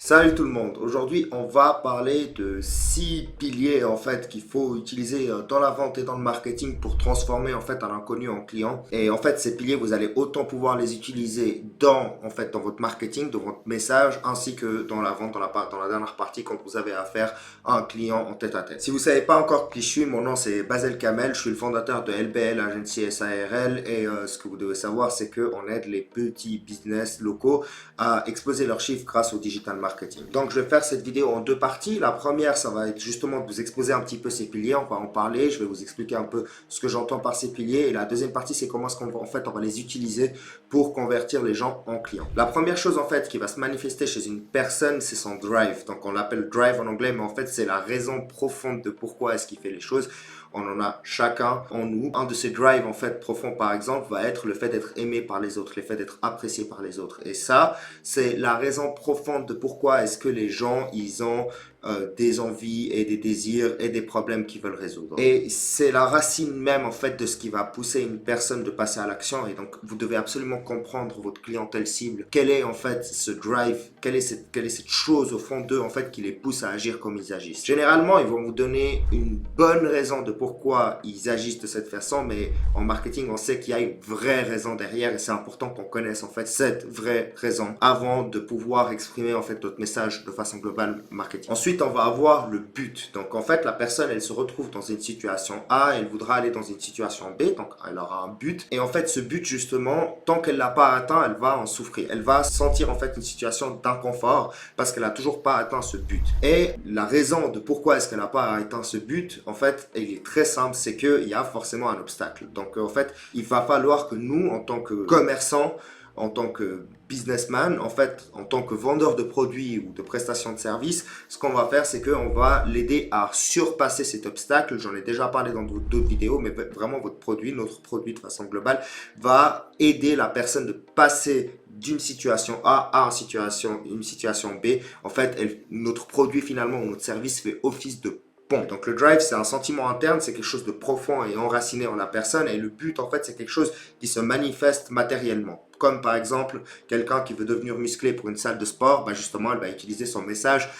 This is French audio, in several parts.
Salut tout le monde, aujourd'hui on va parler de 6 piliers en fait qu'il faut utiliser dans la vente et dans le marketing pour transformer en fait un inconnu en client. Et en fait ces piliers vous allez autant pouvoir les utiliser dans votre marketing, dans votre message ainsi que dans la vente, dans la dernière partie quand vous avez affaire à un client en tête à tête. Si vous savez pas encore qui je suis, mon nom c'est Basel Kamel, je suis le fondateur de LBL Agency SARL et ce que vous devez savoir c'est qu'on aide les petits business locaux à exploser leurs chiffres grâce au digital marketing. Donc je vais faire cette vidéo en deux parties. La première, ça va être justement de vous exposer un petit peu ces piliers. On va en parler. Je vais vous expliquer un peu ce que j'entends par ces piliers. Et la deuxième partie, c'est comment est-ce qu'on va, on va les utiliser pour convertir les gens en clients. La première chose en fait qui va se manifester chez une personne, c'est son drive. Donc on l'appelle drive en anglais, mais en fait c'est la raison profonde de pourquoi est-ce qu'il fait les choses. On en a chacun en nous. Un de ces drives en fait profonds par exemple va être le fait d'être aimé par les autres, le fait d'être apprécié par les autres. Et ça, c'est la raison profonde de pourquoi est-ce que les gens, ils ont des envies et des désirs et des problèmes qu'ils veulent résoudre. Et c'est la racine même en fait de ce qui va pousser une personne de passer à l'action. Et donc vous devez absolument comprendre votre clientèle cible. Quel est en fait ce drive, quelle est cette chose au fond d'eux en fait qui les pousse à agir comme ils agissent. Généralement, ils vont vous donner une bonne raison de pourquoi ils agissent de cette façon, mais en marketing, on sait qu'il y a une vraie raison derrière et c'est important qu'on connaisse en fait cette vraie raison avant de pouvoir exprimer en fait notre message de façon globale marketing. Ensuite, on va avoir le but. Donc en fait, la personne, elle se retrouve dans une situation A, elle voudra aller dans une situation B, donc elle aura un but. Et en fait, ce but justement, tant qu'elle l'a pas atteint, elle va en souffrir. Elle va sentir en fait une situation d'inconfort parce qu'elle a toujours pas atteint ce but. Et la raison de pourquoi est-ce qu'elle n'a pas atteint ce but, en fait, elle est très simple, c'est qu'il y a forcément un obstacle. Donc en fait, il va falloir que nous, en tant que commerçants, en tant que businessman, en fait, en tant que vendeur de produits ou de prestations de services, ce qu'on va faire, c'est qu'on va l'aider à surpasser cet obstacle. J'en ai déjà parlé dans d'autres vidéos, mais vraiment votre produit, notre produit de façon globale, va aider la personne de passer d'une situation A à une situation B. En fait, notre produit finalement, notre service fait office de pont. Donc le drive, c'est un sentiment interne, c'est quelque chose de profond et enraciné en la personne. Et le but, en fait, c'est quelque chose qui se manifeste matériellement. Comme par exemple, quelqu'un qui veut devenir musclé pour une salle de sport, bah justement, elle va utiliser son message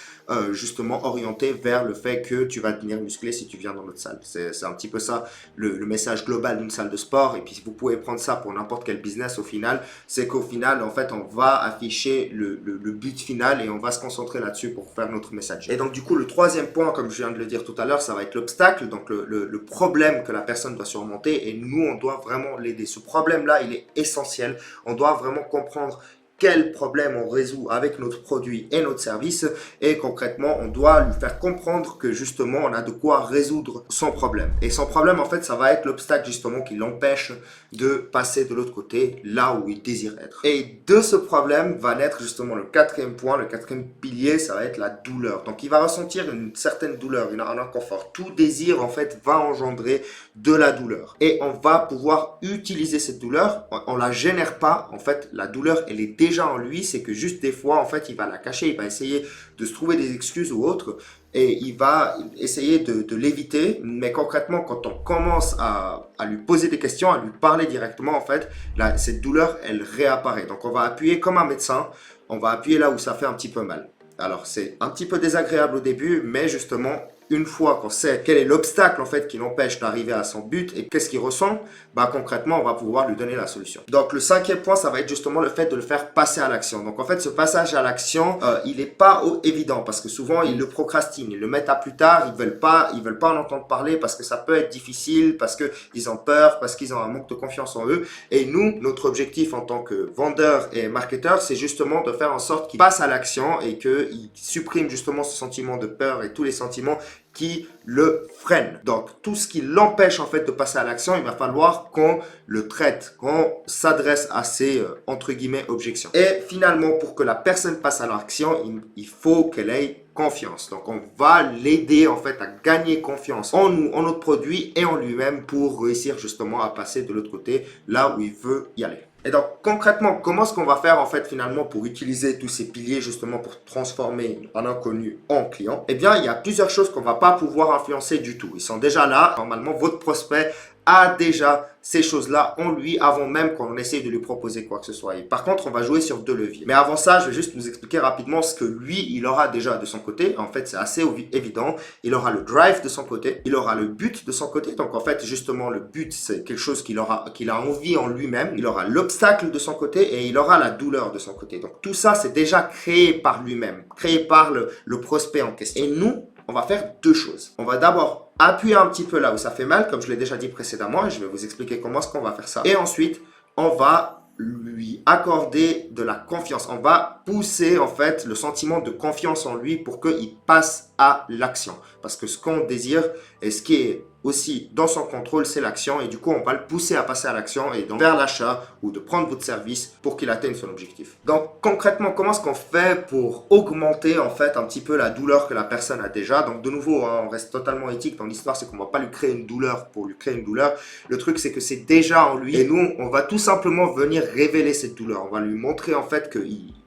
justement orienté vers le fait que tu vas devenir musclé si tu viens dans notre salle. C'est un petit peu ça le message global d'une salle de sport. Et puis vous pouvez prendre ça pour n'importe quel business au final. C'est qu'au final, en fait, on va afficher le but final et on va se concentrer là-dessus pour faire notre message. Et donc du coup, le troisième point, comme je viens de le dire tout à l'heure, ça va être l'obstacle, donc le problème que la personne doit surmonter et nous, on doit vraiment l'aider. Ce problème-là, il est essentiel. On doit vraiment comprendre quel problème on résout avec notre produit et notre service et concrètement on doit lui faire comprendre que justement on a de quoi résoudre son problème et son problème en fait ça va être l'obstacle justement qui l'empêche de passer de l'autre côté là où il désire être et de ce problème va naître justement le quatrième point, le quatrième pilier, ça va être la douleur. Donc il va ressentir une certaine douleur, un inconfort. Tout désir en fait va engendrer de la douleur et on va pouvoir utiliser cette douleur, on la génère pas en fait, la douleur elle est déjà en lui, c'est que juste des fois, en fait, il va la cacher, il va essayer de se trouver des excuses ou autres, et il va essayer de l'éviter, mais concrètement, quand on commence à lui poser des questions, à lui parler directement, en fait, là, cette douleur, elle réapparaît. Donc, on va appuyer comme un médecin, on va appuyer là où ça fait un petit peu mal. Alors, c'est un petit peu désagréable au début, mais justement, une fois qu'on sait quel est l'obstacle en fait qui l'empêche d'arriver à son but et qu'est-ce qu'il ressent, bah concrètement on va pouvoir lui donner la solution. Donc le cinquième point, ça va être justement le fait de le faire passer à l'action. Donc en fait ce passage à l'action, il n'est pas évident parce que souvent ils le procrastinent, ils le mettent à plus tard, ils veulent pas en entendre parler parce que ça peut être difficile, parce que ils ont peur, parce qu'ils ont un manque de confiance en eux. Et nous, notre objectif en tant que vendeur et marketeur, c'est justement de faire en sorte qu'ils passent à l'action et qu'ils suppriment justement ce sentiment de peur et tous les sentiments qui le freine. Donc, tout ce qui l'empêche en fait de passer à l'action, il va falloir qu'on le traite, qu'on s'adresse à ces entre guillemets objections. Et finalement, pour que la personne passe à l'action, il faut qu'elle ait confiance. Donc, on va l'aider en fait à gagner confiance en nous, en notre produit et en lui-même pour réussir justement à passer de l'autre côté là où il veut y aller. Et donc concrètement, comment est-ce qu'on va faire en fait finalement pour utiliser tous ces piliers justement pour transformer un inconnu en client? Eh bien, il y a plusieurs choses qu'on va pas pouvoir influencer du tout. Ils sont déjà là. Normalement, votre prospect a déjà ces choses-là en lui avant même qu'on essaye de lui proposer quoi que ce soit. Et par contre, on va jouer sur deux leviers. Mais avant ça, je vais juste vous expliquer rapidement ce que lui, il aura déjà de son côté. En fait, c'est assez évident. Il aura le drive de son côté, il aura le but de son côté. Donc en fait, justement, le but, c'est quelque chose qu'il a envie en lui-même. Il aura l'obstacle de son côté et il aura la douleur de son côté. Donc tout ça, c'est déjà créé par lui-même, créé par le prospect en question. Et nous, on va faire deux choses. On va d'abord appuyer un petit peu là où ça fait mal, comme je l'ai déjà dit précédemment, et je vais vous expliquer comment est-ce qu'on va faire ça. Et ensuite, on va lui accorder de la confiance. On va pousser en fait le sentiment de confiance en lui pour qu'il passe à l'action. Parce que ce qu'on désire et ce qui est aussi dans son contrôle, c'est l'action. Et du coup, on va le pousser à passer à l'action et donc vers l'achat ou de prendre votre service pour qu'il atteigne son objectif. Donc concrètement, comment est-ce qu'on fait pour augmenter en fait un petit peu la douleur que la personne a déjà? Donc de nouveau, hein, on reste totalement éthique dans l'histoire, c'est qu'on ne va pas lui créer une douleur pour lui créer une douleur. Le truc, c'est que c'est déjà en lui et nous, on va tout simplement venir révéler cette douleur. On va lui montrer en fait que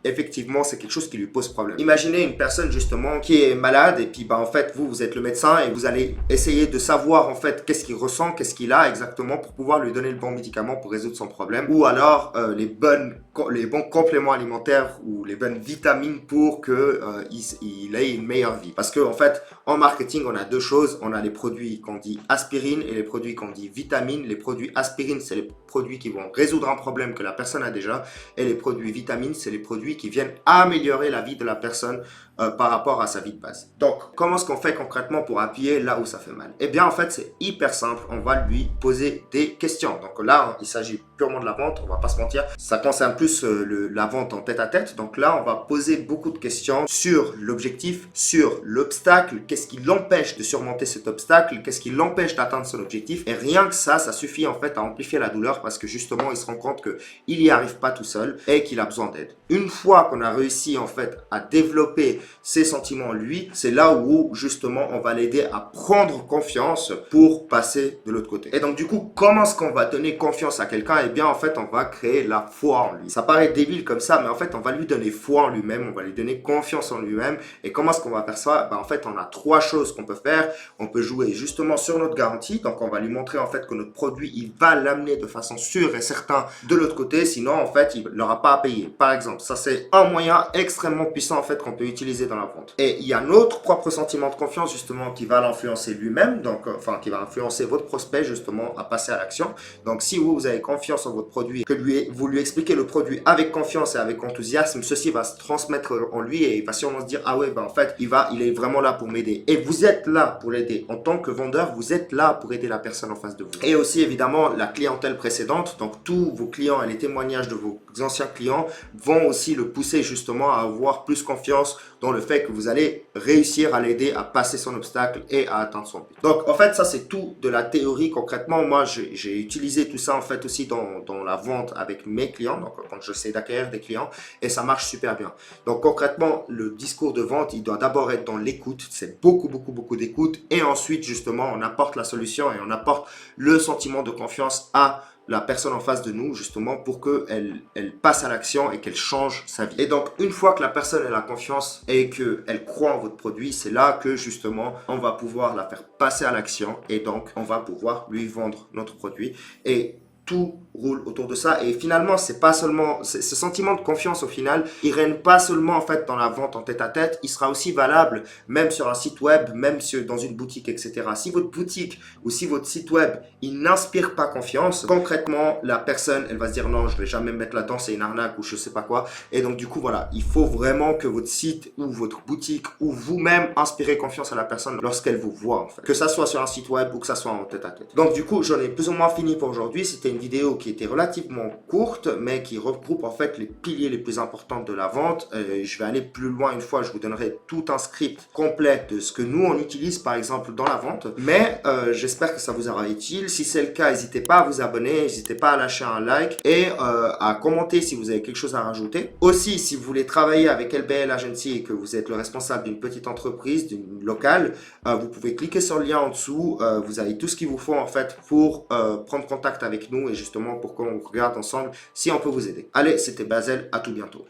effectivement, c'est quelque chose qui lui pose problème. Imaginez une personne justement qui est malade et puis en fait, vous êtes le médecin et vous allez essayer de savoir en fait qu'est-ce qu'il ressent, qu'est-ce qu'il a exactement pour pouvoir lui donner le bon médicament pour résoudre son problème ou alors les bons compléments alimentaires ou les bonnes vitamines pour que il ait une meilleure vie. Parce que en fait, en marketing, on a deux choses. On a les produits qu'on dit aspirine et les produits qu'on dit vitamines. Les produits aspirine, c'est les produits qui vont résoudre un problème que la personne a déjà et les produits vitamines, c'est les produits qui viennent améliorer la vie de la personne par rapport à sa vie de base. Donc, comment est-ce qu'on fait concrètement pour appuyer là où ça fait mal? Eh bien, en fait, c'est hyper simple. On va lui poser des questions. Donc là, il s'agit purement de la vente. On va pas se mentir. Ça concerne plus la vente en tête-à-tête. Donc là, on va poser beaucoup de questions sur l'objectif, sur l'obstacle. Qu'est-ce qui l'empêche de surmonter cet obstacle? Qu'est-ce qui l'empêche d'atteindre son objectif? Et rien que ça suffit en fait à amplifier la douleur parce que justement, il se rend compte qu'il n'y arrive pas tout seul et qu'il a besoin d'aide. Une fois qu'on a réussi en fait à développer ses sentiments en lui, c'est là où justement on va l'aider à prendre confiance pour passer de l'autre côté. Et donc du coup, comment est-ce qu'on va donner confiance à quelqu'un? Eh bien en fait, on va créer la foi en lui. Ça paraît débile comme ça, mais en fait, on va lui donner foi en lui-même, on va lui donner confiance en lui-même. Et comment est-ce qu'on va faire ça? En fait, on a trois choses qu'on peut faire. On peut jouer justement sur notre garantie, donc on va lui montrer en fait que notre produit, il va l'amener de façon sûre et certaine de l'autre côté, sinon en fait, il n'aura pas à payer. Par exemple, ça c'est un moyen extrêmement puissant en fait qu'on peut utiliser dans la vente. Et il y a notre propre sentiment de confiance justement qui va l'influencer lui-même, donc qui va influencer votre prospect justement à passer à l'action. Donc si vous avez confiance en votre produit, que vous lui expliquez le produit avec confiance et avec enthousiasme, ceci va se transmettre en lui et il va sûrement se dire ah ouais en fait il est vraiment là pour m'aider. Et vous êtes là pour l'aider en tant que vendeur, vous êtes là pour aider la personne en face de vous. Et aussi évidemment la clientèle précédente, donc tous vos clients et les témoignages de vos anciens clients vont aussi le pousser justement à avoir plus confiance dans le fait que vous allez réussir à l'aider à passer son obstacle et à atteindre son but. Donc en fait ça c'est tout de la théorie. Concrètement moi j'ai utilisé tout ça en fait aussi dans la vente avec mes clients, donc quand j'essaie d'acquérir des clients et ça marche super bien. Donc concrètement le discours de vente il doit d'abord être dans l'écoute, c'est beaucoup d'écoute et ensuite justement on apporte la solution et on apporte le sentiment de confiance à la personne en face de nous justement pour qu'elle passe à l'action et qu'elle change sa vie. Et donc une fois que la personne a la confiance et qu'elle croit en votre produit, c'est là que justement on va pouvoir la faire passer à l'action et donc on va pouvoir lui vendre notre produit et tout roule autour de ça. Et finalement, c'est pas seulement ce sentiment de confiance au final, il règne pas seulement en fait dans la vente en tête-à-tête, il sera aussi valable même sur un site web, même dans une boutique, etc. Si votre boutique ou si votre site web, il n'inspire pas confiance, concrètement, la personne, elle va se dire non, je vais jamais me mettre là-dedans, c'est une arnaque ou je sais pas quoi. Et donc du coup, voilà, il faut vraiment que votre site ou votre boutique ou vous-même inspirez confiance à la personne lorsqu'elle vous voit en fait. Que ça soit sur un site web ou que ça soit en tête-à-tête. Donc du coup, j'en ai plus ou moins fini pour aujourd'hui. C'était une vidéo qui était relativement courte, mais qui regroupe en fait les piliers les plus importants de la vente. Je vais aller plus loin une fois, je vous donnerai tout un script complet de ce que nous on utilise par exemple dans la vente. Mais j'espère que ça vous sera utile. Si c'est le cas, n'hésitez pas à vous abonner, n'hésitez pas à lâcher un like et à commenter si vous avez quelque chose à rajouter. Aussi, si vous voulez travailler avec LBL Agency et que vous êtes le responsable d'une petite entreprise, d'une locale, vous pouvez cliquer sur le lien en dessous. Vous avez tout ce qu'il vous faut en fait pour prendre contact avec nous et justement pour qu'on regarde ensemble si on peut vous aider. Allez, c'était Basel, à tout bientôt.